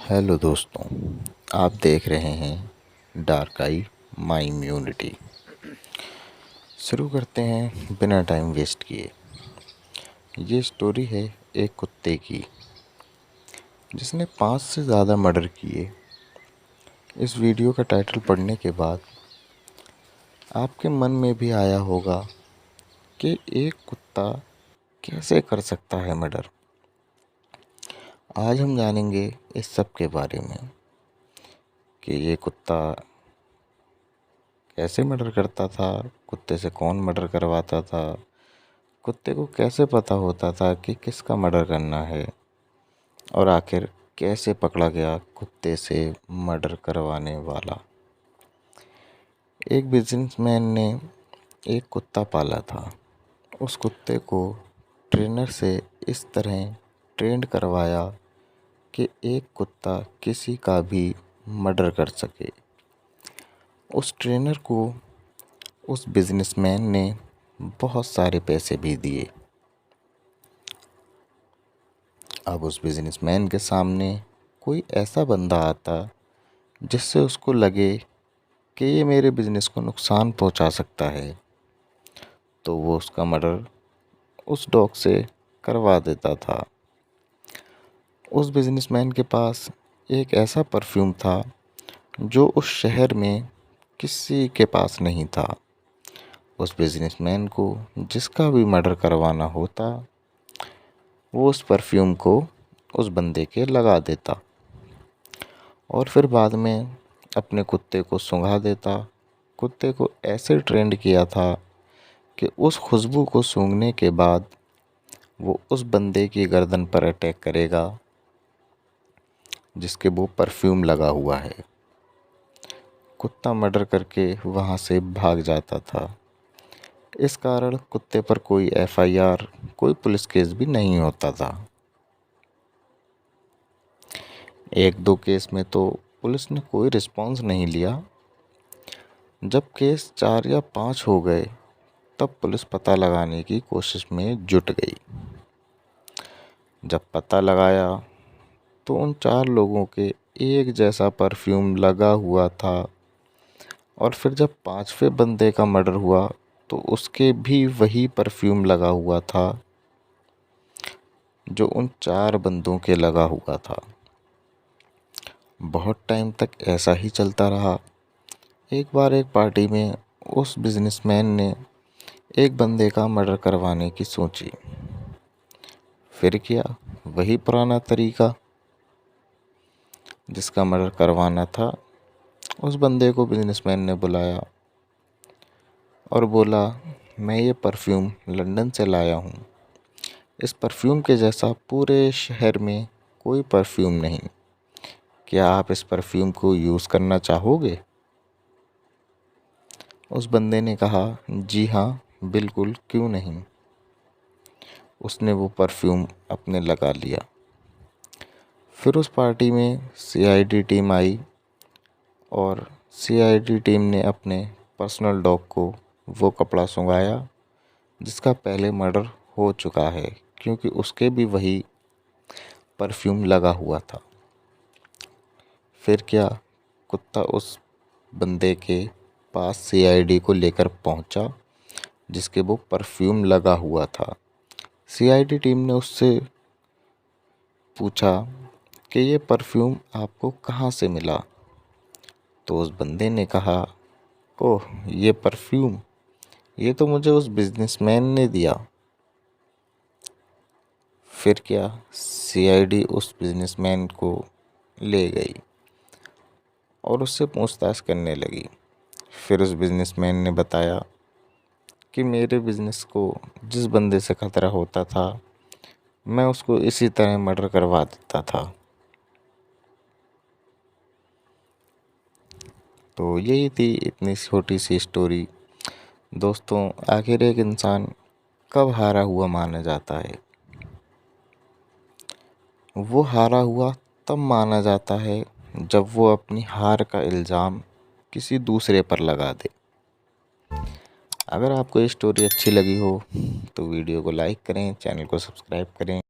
Hello दोस्तों, आप देख रहे हैं डार्क आई माई इम्यूनिटी। शुरू करते हैं बिना टाइम वेस्ट किए। ये स्टोरी है एक कुत्ते की जिसने 5 से ज़्यादा मर्डर किए। इस वीडियो का टाइटल पढ़ने के बाद आपके मन में भी आया होगा कि एक कुत्ता कैसे कर सकता है मर्डर। आज हम जानेंगे इस सब के बारे में कि ये कुत्ता कैसे मर्डर करता था, कुत्ते से कौन मर्डर करवाता था, कुत्ते को कैसे पता होता था कि किसका मर्डर करना है, और आखिर कैसे पकड़ा गया कुत्ते से मर्डर करवाने वाला। एक बिजनेसमैन ने एक कुत्ता पाला था। उस कुत्ते को ट्रेनर से इस तरह ट्रेंड करवाया कि एक कुत्ता किसी का भी मर्डर कर सके। उस ट्रेनर को उस बिजनेसमैन ने बहुत सारे पैसे भी दिए। अब उस बिजनेसमैन के सामने कोई ऐसा बंदा आता जिससे उसको लगे कि ये मेरे बिजनेस को नुकसान पहुंचा सकता है, तो वो उसका मर्डर उस डॉग से करवा देता था। उस बिजनेसमैन के पास एक ऐसा परफ्यूम था जो उस शहर में किसी के पास नहीं था। उस बिजनेसमैन को जिसका भी मर्डर करवाना होता वो उस परफ्यूम को उस बंदे के लगा देता और फिर बाद में अपने कुत्ते को सूंघा देता। कुत्ते को ऐसे ट्रेंड किया था कि उस खुशबू को सूंघने के बाद वो उस बंदे की गर्दन पर अटैक करेगा जिसके वो परफ्यूम लगा हुआ है। कुत्ता मर्डर करके वहाँ से भाग जाता था। इस कारण कुत्ते पर कोई एफआईआर, कोई पुलिस केस भी नहीं होता था। एक दो केस में तो पुलिस ने कोई रिस्पॉन्स नहीं लिया। जब केस 4 या 5 हो गए तब पुलिस पता लगाने की कोशिश में जुट गई। जब पता लगाया तो उन 4 लोगों के एक जैसा परफ्यूम लगा हुआ था, और फिर जब 5वें बंदे का मर्डर हुआ तो उसके भी वही परफ्यूम लगा हुआ था जो उन 4 बंदों के लगा हुआ था। बहुत टाइम तक ऐसा ही चलता रहा। एक बार एक पार्टी में उस बिजनेसमैन ने एक बंदे का मर्डर करवाने की सोची। फिर किया वही पुराना तरीका। जिसका मर्डर करवाना था उस बंदे को बिजनेसमैन ने बुलाया और बोला, मैं ये परफ्यूम लंदन से लाया हूँ। इस परफ्यूम के जैसा पूरे शहर में कोई परफ्यूम नहीं। क्या आप इस परफ्यूम को यूज़ करना चाहोगे? उस बंदे ने कहा, जी हाँ बिल्कुल, क्यों नहीं। उसने वो परफ्यूम अपने लगा लिया। फिर उस पार्टी में सीआईडी टीम आई और सीआईडी टीम ने अपने पर्सनल डॉग को वो कपड़ा सुंघाया जिसका पहले मर्डर हो चुका है, क्योंकि उसके भी वही परफ्यूम लगा हुआ था। फिर क्या, कुत्ता उस बंदे के पास सीआईडी को लेकर पहुंचा जिसके वो परफ्यूम लगा हुआ था। सीआईडी टीम ने उससे पूछा कि ये परफ्यूम आपको कहाँ से मिला? तो उस बंदे ने कहा, ओह ये परफ्यूम, ये तो मुझे उस बिजनेसमैन ने दिया। फिर क्या, सीआईडी उस बिजनेसमैन को ले गई और उससे पूछताछ करने लगी। फिर उस बिजनेसमैन ने बताया कि मेरे बिजनेस को जिस बंदे से खतरा होता था मैं उसको इसी तरह मर्डर करवा देता था। तो यही थी इतनी छोटी सी स्टोरी। दोस्तों, आखिर एक इंसान कब हारा हुआ माना जाता है? वो हारा हुआ तब माना जाता है जब वो अपनी हार का इल्ज़ाम किसी दूसरे पर लगा दे। अगर आपको ये स्टोरी अच्छी लगी हो तो वीडियो को लाइक करें, चैनल को सब्सक्राइब करें।